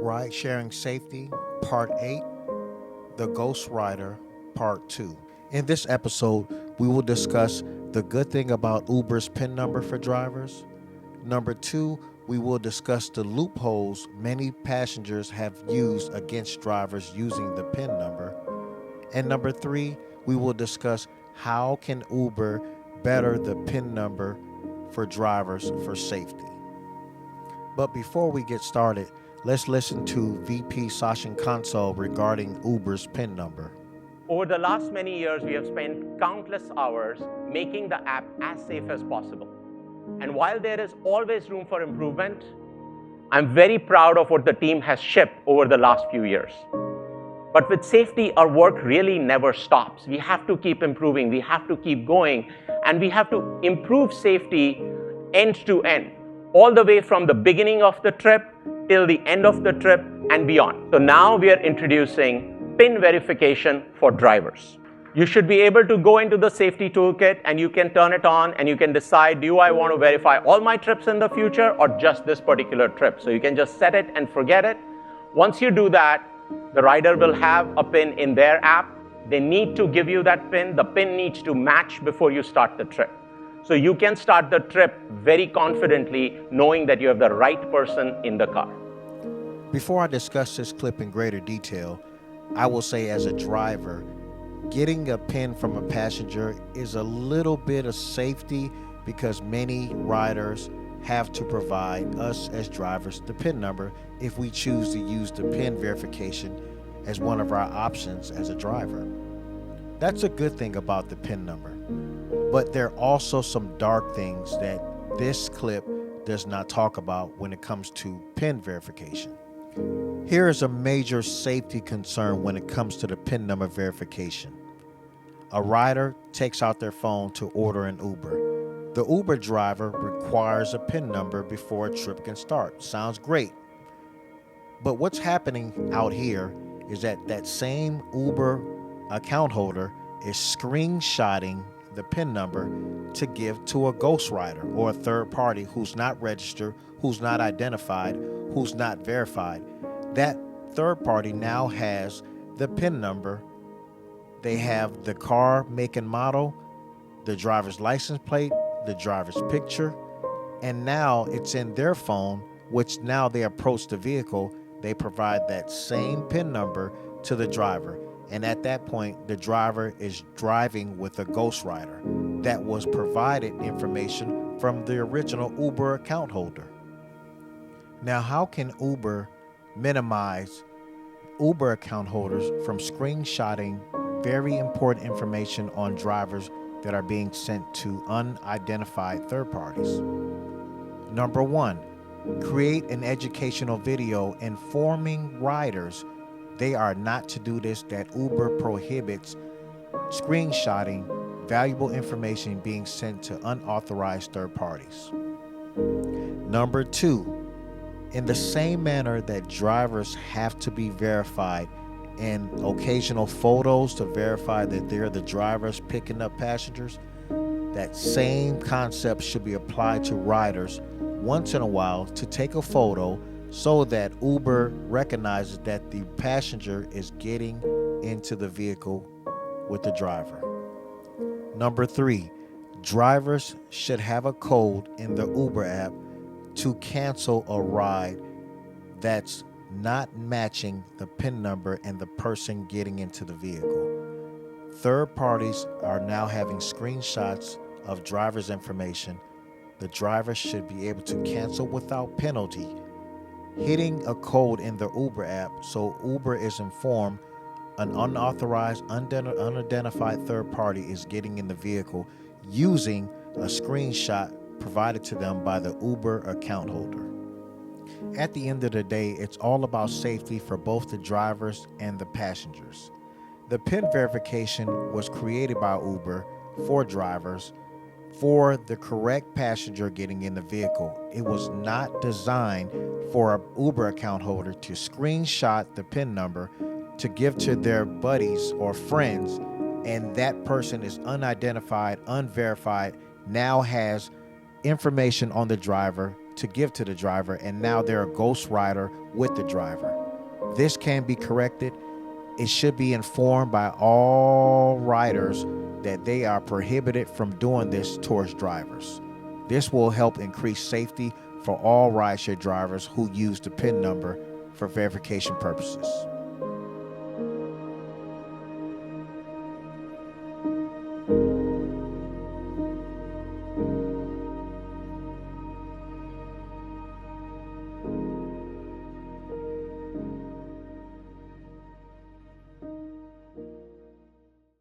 Ride Sharing Safety, Part 8, The Ghost Rider, Part 2. In this episode, we will discuss the good thing about Uber's PIN number for drivers. Number 2, we will discuss the loopholes many passengers have used against drivers using the PIN number. And number 3, we will discuss how can Uber better the PIN number for drivers for safety. But before we get started, let's listen to VP Sachin Kansal regarding Uber's PIN number. Over the last many years, we have spent countless hours making the app as safe as possible. And while there is always room for improvement, I'm very proud of what the team has shipped over the last few years. But with safety, our work really never stops. We have to keep improving, we have to keep going, and we have to improve safety end to end, all the way from the beginning of the trip till the end of the trip and beyond. So now we are introducing PIN verification for drivers. You should be able to go into the safety toolkit and you can turn it on and you can decide, do I want to verify all my trips in the future or just this particular trip? So you can just set it and forget it. Once you do that, the rider will have a PIN in their app. They need to give you that PIN. The PIN needs to match before you start the trip. So you can start the trip very confidently knowing that you have the right person in the car. Before I discuss this clip in greater detail, I will say as a driver, getting a PIN from a passenger is a little bit of safety because many riders have to provide us as drivers the PIN number if we choose to use the PIN verification as one of our options as a driver. That's a good thing about the PIN number. But there are also some dark things that this clip does not talk about when it comes to PIN verification. Here is a major safety concern when it comes to the PIN number verification. A rider takes out their phone to order an Uber. The Uber driver requires a PIN number before a trip can start. Sounds great. But what's happening out here is that that same Uber account holder is screenshotting the PIN number to give to a ghost rider or a third party who's not registered, who's not identified, who's not verified. That third party now has the PIN number. They have the car, make and model, the driver's license plate, the driver's picture, and now it's in their phone, which now they approach the vehicle, they provide that same PIN number to the driver. And at that point, the driver is driving with a ghost rider that was provided information from the original Uber account holder. Now, how can Uber minimize Uber account holders from screenshotting very important information on drivers that are being sent to unidentified third parties? Number 1, create an educational video informing riders they are not to do this, that Uber prohibits screenshotting valuable information being sent to unauthorized third parties. Number 2, in the same manner that drivers have to be verified in occasional photos to verify that they're the drivers picking up passengers, that same concept should be applied to riders once in a while to take a photo so that Uber recognizes that the passenger is getting into the vehicle with the driver. Number 3, drivers should have a code in the Uber app to cancel a ride that's not matching the PIN number and the person getting into the vehicle. Third parties are now having screenshots of driver's information. The driver should be able to cancel without penalty, hitting a code in the Uber app so Uber is informed an unauthorized, unidentified third party is getting in the vehicle using a screenshot provided to them by the Uber account holder. At the end of the day, it's all about safety for both the drivers and the passengers. The PIN verification was created by Uber for drivers for the correct passenger getting in the vehicle. It was not designed for an Uber account holder to screenshot the PIN number to give to their buddies or friends, and that person is unidentified, unverified, now has information on the driver to give to the driver, and now they're a ghost rider with the driver. This can be corrected. It should be informed by all riders that they are prohibited from doing this towards drivers. This will help increase safety for all rideshare drivers who use the PIN number for verification purposes.